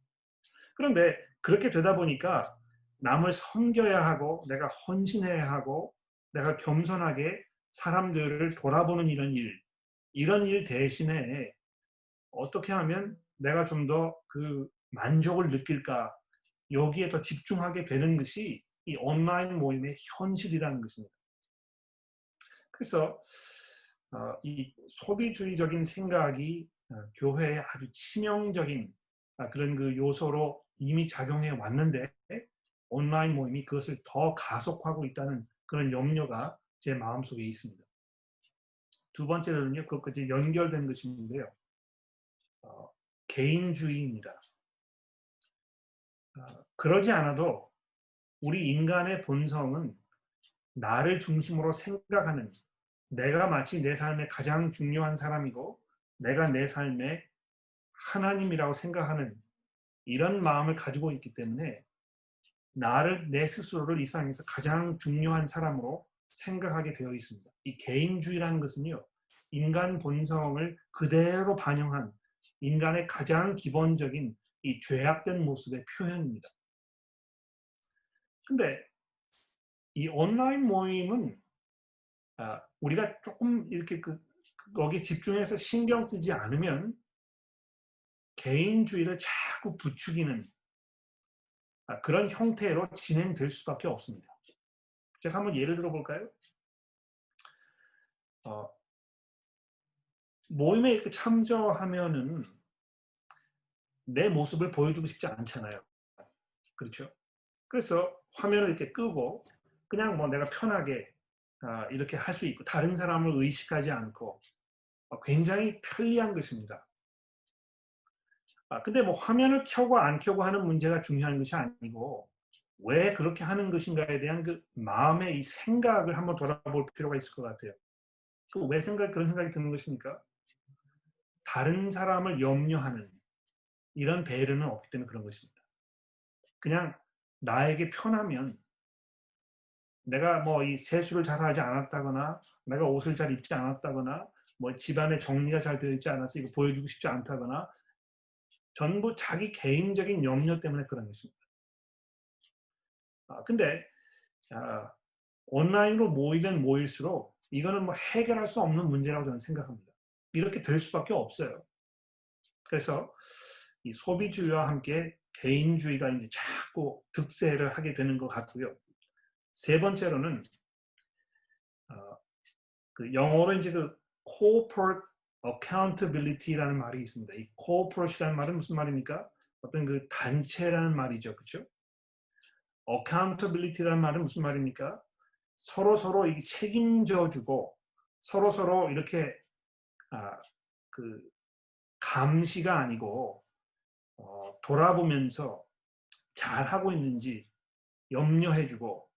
그런데 그렇게 되다 보니까 남을 섬겨야 하고 내가 헌신해야 하고 내가 겸손하게 사람들을 돌아보는 이런 일 대신에 어떻게 하면 내가 좀 더 그 만족을 느낄까 여기에 더 집중하게 되는 것이 이 온라인 모임의 현실이라는 것입니다. 그래서 이 소비주의적인 생각이 교회에 아주 치명적인 그런 그 요소로 이미 작용해 왔는데 온라인 모임이 그것을 더 가속하고 있다는 그런 염려가 제 마음속에 있습니다. 두 번째로는요, 그것까지 연결된 것인데요. 개인주의입니다. 그러지 않아도 우리 인간의 본성은 나를 중심으로 생각하는 내가 마치 내 삶의 가장 중요한 사람이고 내가 내 삶의 하나님이라고 생각하는 이런 마음을 가지고 있기 때문에 내 스스로를 이 세상에서 가장 중요한 사람으로 생각하게 되어 있습니다. 이 개인주의라는 것은요, 인간 본성을 그대로 반영한 인간의 가장 기본적인 이 죄악된 모습의 표현입니다. 근데 이 온라인 모임은 우리가 조금 이렇게 거기에 집중해서 신경 쓰지 않으면 개인주의를 자꾸 부추기는 그런 형태로 진행될 수밖에 없습니다. 제가 한번 예를 들어 볼까요? 모임에 이렇게 참여하면은 내 모습을 보여주고 싶지 않잖아요. 그렇죠? 그래서 화면을 이렇게 끄고 그냥 뭐 내가 편하게 이렇게 할 수 있고 다른 사람을 의식하지 않고 굉장히 편리한 것입니다. 근데 뭐 화면을 켜고 안 켜고 하는 문제가 중요한 것이 아니고 왜 그렇게 하는 것인가에 대한 그 마음의 이 생각을 한번 돌아볼 필요가 있을 것 같아요. 왜 그런 생각이 드는 것입니까? 다른 사람을 염려하는 이런 배려는 없기 때문에 그런 것입니다. 그냥 나에게 편하면 내가 뭐 이 세수를 잘 하지 않았다거나 내가 옷을 잘 입지 않았다거나 뭐 집안의 정리가 잘 되어 있지 않아서 이거 보여주고 싶지 않다거나 전부 자기 개인적인 염려 때문에 그런 것입니다. 근데 온라인으로 모이면 모일수록 이거는 뭐 해결할 수 없는 문제라고 저는 생각합니다. 이렇게 될 수밖에 없어요. 그래서 이 소비주의와 함께 개인주의가 이제 자꾸 득세를 하게 되는 것 같고요. 세 번째로는 그 영어로 이제 그 corporate accountability라는 말이 있습니다. 이 corporate이라는 말은 무슨 말입니까? 어떤 그 단체라는 말이죠, 그렇죠? accountability라는 말은 무슨 말입니까? 서로 이 책임져주고 서로 이렇게 그 감시가 아니고 돌아보면서 잘 하고 있는지 염려해주고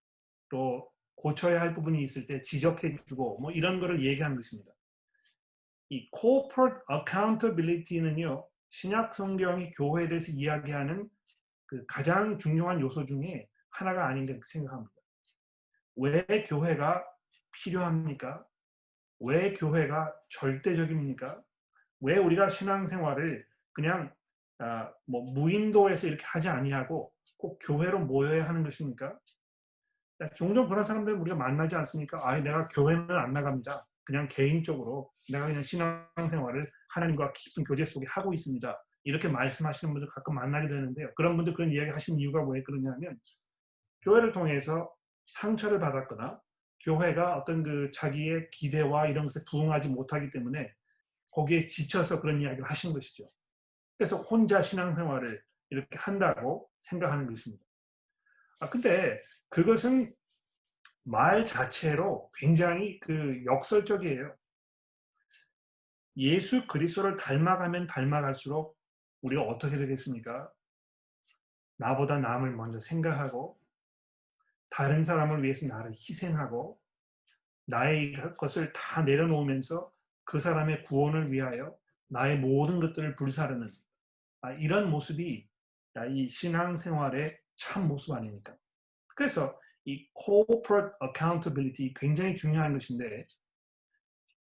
또 고쳐야 할 부분이 있을 때 지적해주고 뭐 이런 거를 얘기하는 것입니다. 이 corporate accountability는요, 신약 성경이 교회에 대해서 이야기하는 그 가장 중요한 요소 중에 하나가 아닌가 생각합니다. 왜 교회가 필요합니까? 왜 교회가 절대적입니까? 왜 우리가 신앙생활을 그냥 뭐 무인도에서 이렇게 하지 아니하고 꼭 교회로 모여야 하는 것입니까? 종종 그런 사람들 우리가 만나지 않습니까? 내가 교회는 안 나갑니다. 그냥 개인적으로 내가 그냥 신앙생활을 하나님과 깊은 교제 속에 하고 있습니다. 이렇게 말씀하시는 분들 가끔 만나게 되는데요. 그런 분들 그런 이야기 하시는 이유가 왜 그러냐면 교회를 통해서 상처를 받았거나 교회가 어떤 그 자기의 기대와 이런 것에 부응하지 못하기 때문에 거기에 지쳐서 그런 이야기를 하신 것이죠. 그래서 혼자 신앙생활을 이렇게 한다고 생각하는 것입니다. 근데 그것은 말 자체로 굉장히 역설적이에요. 예수 그리스도를 닮아가면 닮아갈수록 우리가 어떻게 되겠습니까? 나보다 남을 먼저 생각하고 다른 사람을 위해서 나를 희생하고 나의 것을 다 내려놓으면서 그 사람의 구원을 위하여 나의 모든 것들을 불사르는 이런 모습이 이 신앙생활의 참 모습 아닙니까? 그래서 이 corporate accountability 굉장히 중요한 것인데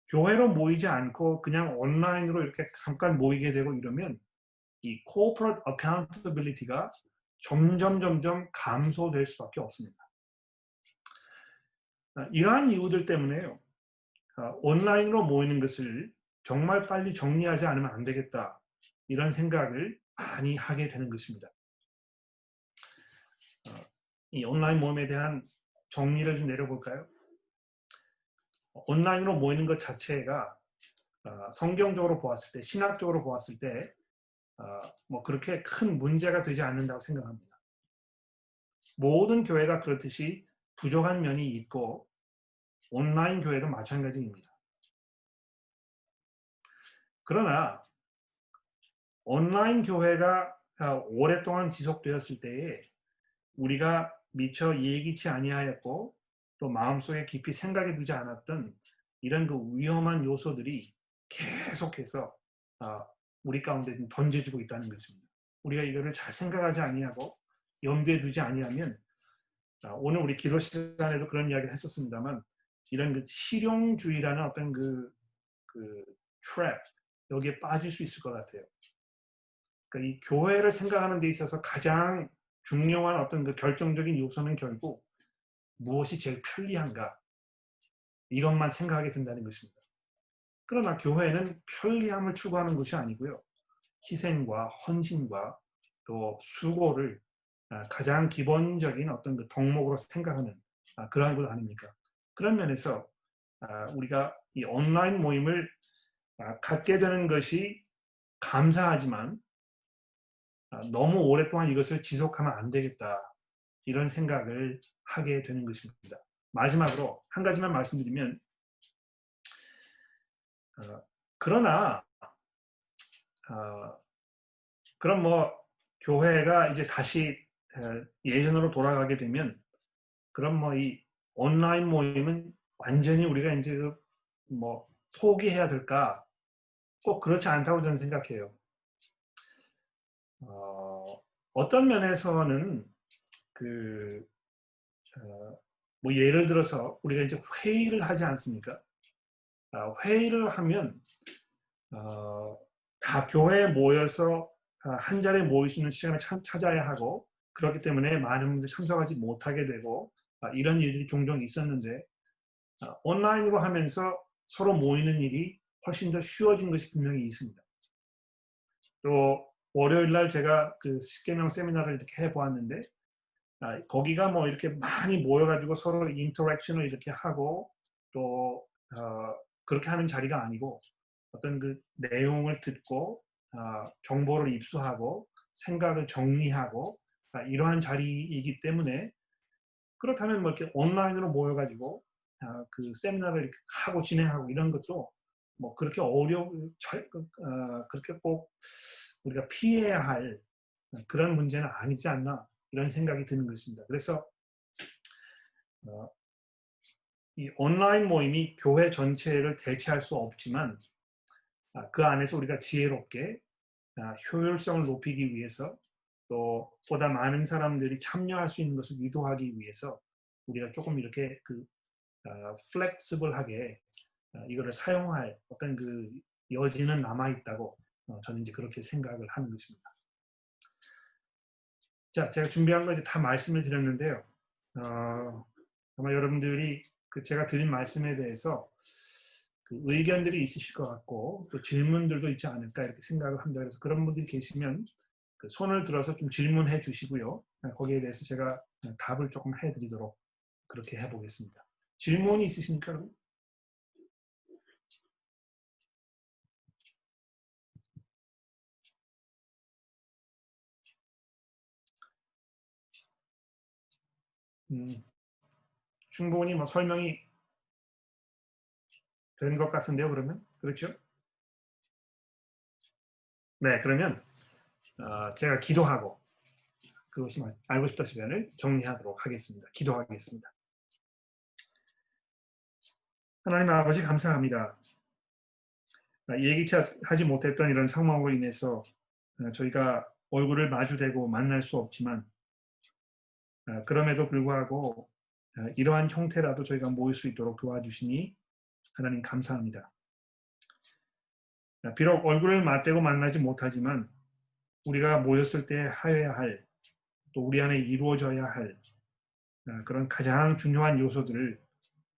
교회로 모이지 않고 그냥 온라인으로 이렇게 잠깐 모이게 되고 이러면 이 corporate accountability가 점점 감소될 수밖에 없습니다. 이러한 이유들 때문에요. 온라인으로 모이는 것을 정말 빨리 정리하지 않으면 안 되겠다. 이런 생각을 많이 하게 되는 것입니다. 이 온라인 모임에 대한 정리를 좀 내려볼까요? 온라인으로 모이는 것 자체가 성경적으로 보았을 때, 신학적으로 보았을 때 뭐 그렇게 큰 문제가 되지 않는다고 생각합니다. 모든 교회가 그렇듯이 부족한 면이 있고 온라인 교회도 마찬가지입니다. 그러나 온라인 교회가 오랫동안 지속되었을 때에 우리가 미처 예기치 아니하였고 또 마음속에 깊이 생각해 두지 않았던 이런 위험한 요소들이 계속해서 우리 가운데 던져지고 있다는 것입니다. 우리가 이거를 잘 생각하지 아니하고 염두에 두지 아니하면 오늘 우리 기도 시간에도 그런 이야기를 했었습니다만 이런 실용주의라는 어떤 트랩 여기에 빠질 수 있을 것 같아요. 그러니까 이 교회를 생각하는 데 있어서 가장 중요한 어떤 결정적인 요소는 결국 무엇이 제일 편리한가 이것만 생각하게 된다는 것입니다. 그러나 교회는 편리함을 추구하는 것이 아니고요. 희생과 헌신과 또 수고를 가장 기본적인 어떤 덕목으로 생각하는 그러한 것 아닙니까? 그런 면에서 우리가 이 온라인 모임을 갖게 되는 것이 감사하지만 너무 오랫동안 이것을 지속하면 안 되겠다. 이런 생각을 하게 되는 것입니다. 마지막으로 한 가지만 말씀드리면 그러나 그럼 뭐 교회가 이제 다시 예전으로 돌아가게 되면 그럼 뭐 이 온라인 모임은 완전히 우리가 이제 뭐 포기해야 될까? 꼭 그렇지 않다고 저는 생각해요. 어떤 면에서는 그 뭐 예를 들어서 우리가 이제 회의를 하지 않습니까? 회의를 하면 다 교회에 모여서 한 자리에 모일 수 있는 시간을 찾아야 하고 그렇기 때문에 많은 분들이 참석하지 못하게 되고 이런 일들이 종종 있었는데 온라인으로 하면서 서로 모이는 일이 훨씬 더 쉬워진 것이 분명히 있습니다. 또 월요일 날 제가 그 십계명 세미나를 이렇게 해보았는데 거기가 뭐 이렇게 많이 모여가지고 서로 인터랙션을 이렇게 하고 또 그렇게 하는 자리가 아니고 어떤 내용을 듣고 정보를 입수하고 생각을 정리하고 이러한 자리이기 때문에 그렇다면 뭐 이렇게 온라인으로 모여가지고 그 세미나를 이렇게 하고 진행하고 이런 것도 뭐 그렇게 그렇게 꼭 우리가 피해야 할 그런 문제는 아니지 않나 이런 생각이 드는 것입니다. 그래서 이 온라인 모임이 교회 전체를 대체할 수 없지만 그 안에서 우리가 지혜롭게 효율성을 높이기 위해서 또 보다 많은 사람들이 참여할 수 있는 것을 유도하기 위해서 우리가 조금 이렇게 플렉시블하게 이거를 사용할 어떤 여지는 남아 있다고 저는 이제 그렇게 생각을 하는 것입니다. 자, 제가 준비한 거 이제 다 말씀을 드렸는데요. 아마 여러분들이 제가 드린 말씀에 대해서 의견들이 있으실 것 같고 또 질문들도 있지 않을까 이렇게 생각을 합니다. 그래서 그런 분들이 계시면 손을 들어서 좀 질문해 주시고요. 거기에 대해서 제가 답을 조금 해드리도록 그렇게 해보겠습니다. 질문이 있으십니까? 음, 충분히 뭐 설명이 된 것 같은데요, 그러면? 그렇죠? 네, 그러면 제가 기도하고 그것이 알고 싶다 시간을 정리하도록 하겠습니다. 기도하겠습니다. 하나님 아버지 감사합니다. 예기치 하지 못했던 이런 상황으로 인해서 저희가 얼굴을 마주대고 만날 수 없지만 그럼에도 불구하고 이러한 형태라도 저희가 모일 수 있도록 도와주시니 하나님 감사합니다. 비록 얼굴을 맞대고 만나지 못하지만 우리가 모였을 때 하여야 할, 또 우리 안에 이루어져야 할 그런 가장 중요한 요소들을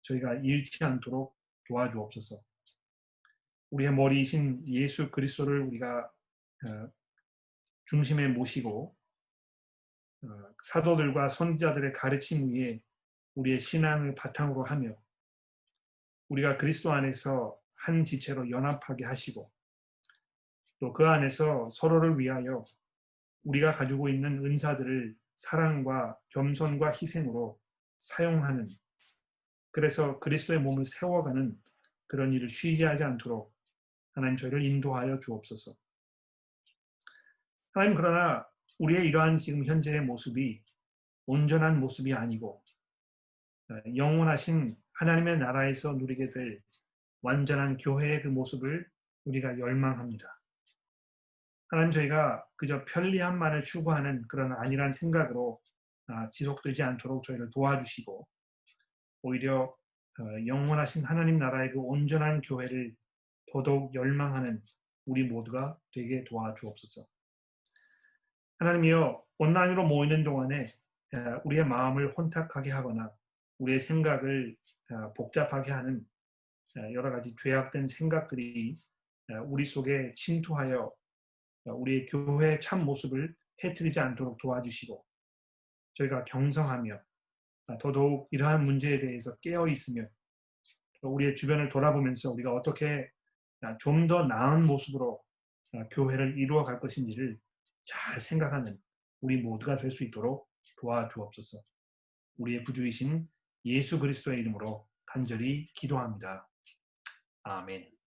저희가 잃지 않도록 도와주옵소서. 우리의 머리이신 예수 그리스도를 우리가 중심에 모시고 사도들과 선지자들의 가르침 위에 우리의 신앙을 바탕으로 하며 우리가 그리스도 안에서 한 지체로 연합하게 하시고 또 그 안에서 서로를 위하여 우리가 가지고 있는 은사들을 사랑과 겸손과 희생으로 사용하는, 그래서 그리스도의 몸을 세워가는 그런 일을 쉬지 하지 않도록 하나님 저희를 인도하여 주옵소서. 하나님, 그러나 우리의 이러한 지금 현재의 모습이 온전한 모습이 아니고 영원하신 하나님의 나라에서 누리게 될 완전한 교회의 그 모습을 우리가 열망합니다. 하나님, 저희가 그저 편리함만을 추구하는 그런 안일한 생각으로 지속되지 않도록 저희를 도와주시고 오히려 영원하신 하나님 나라의 그 온전한 교회를 더더욱 열망하는 우리 모두가 되게 도와주옵소서. 하나님이여, 온라인으로 모이는 동안에 우리의 마음을 혼탁하게 하거나 우리의 생각을 복잡하게 하는 여러 가지 죄악된 생각들이 우리 속에 침투하여 우리의 교회의 참 모습을 해뜨리지 않도록 도와주시고 저희가 경성하며 더더욱 이러한 문제에 대해서 깨어 있으며 우리의 주변을 돌아보면서 우리가 어떻게 좀 더 나은 모습으로 교회를 이루어 갈 것인지를 잘 생각하는 우리 모두가 될 수 있도록 도와주옵소서. 우리의 구주이신 예수 그리스도의 이름으로 간절히 기도합니다. 아멘.